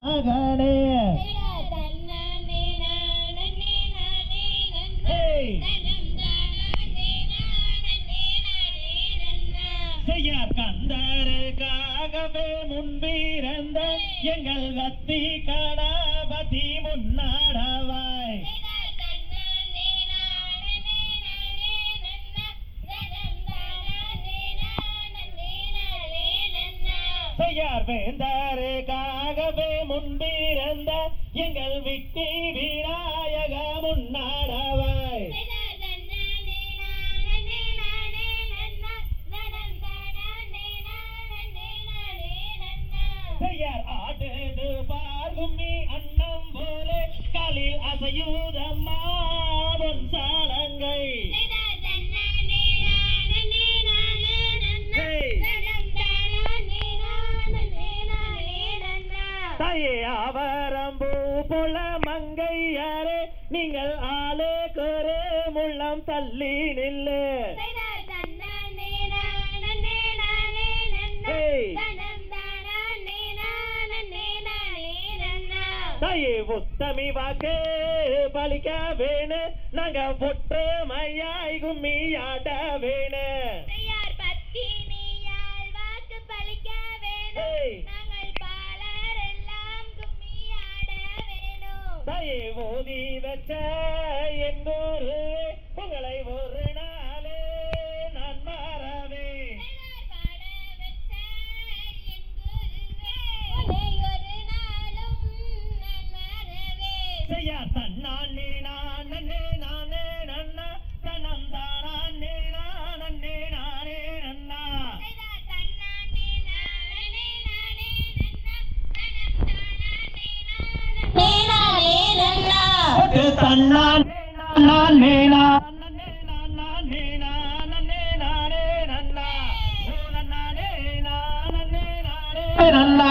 அகனே செய்யார் கந்தருக்காகவே முன்பிறந்த எங்கள் கத்தி கணபதி முன்னாடவாய் செய்யார் வேந்தருக்காகவே முன்பிறந்த எங்கள் விக்கி விநாயக முன்னாடவாய் செய்யார் ஆடுது பார்கும்மி அன்னம் போலே காலில் அசையூதம்மா பொன் சாலங்கை தாயே அவரம்பூ போல மங்கையாரே நீங்கள் ஆளே கொரு முள்ளம் தள்ளி நில்லு தாயே உத்தமி வாக்கு பலிக்க வேணு நாங்க ஒற்றுமையாய் கும்மியாட வேணு தாயே ஓதி வச்ச எங்கூரு உங்களை ஒரு நாளே நான் மாறவே செய்யா தன்னானே நானே நானே நன்னா தனம் தானே நானே நானே நன்னா தன்னான் நானே நானே நானே நானே நானே நன்னா நானே நானே நானே நன்னா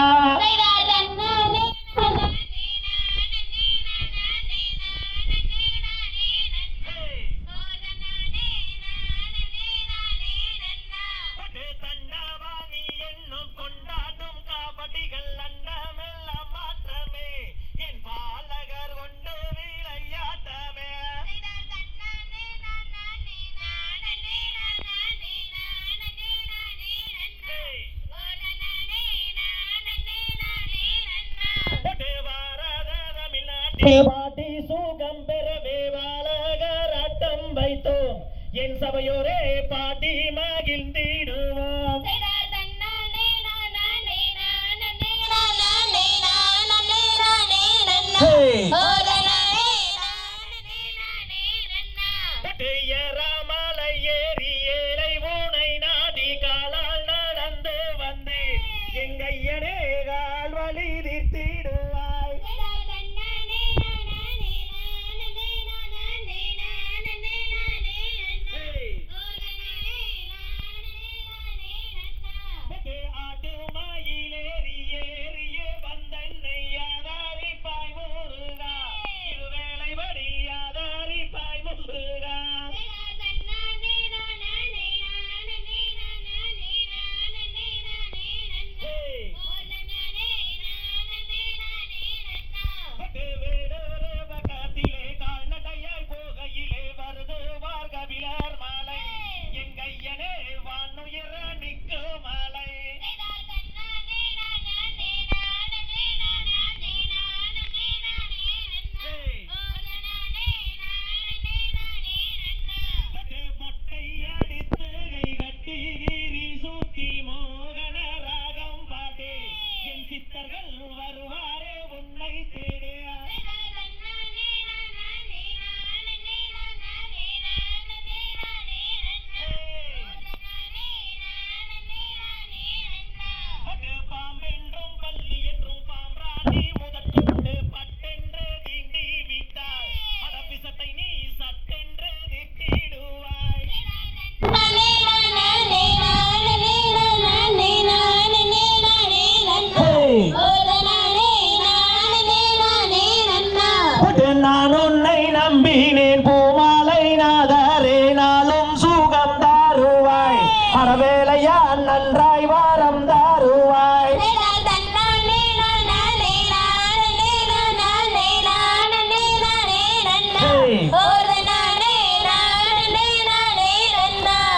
பாட்டி சுகம் பெறவே வாழகராட்டம் வைத்தோம் என் சபையோரே பாட்டி மகிழ்ந்திடுவோம் ராமலை ஏறி ஏழை ஊனை நாடி காலால் நடந்து வந்து எங்கையனே கால் வழி தீர்த்திடுவாய்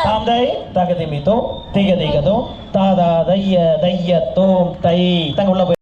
தாம் தை தகதிமிதோ திகதிகதோ தாதா தைய தைய தோம் தை தங்க உள்ள போய்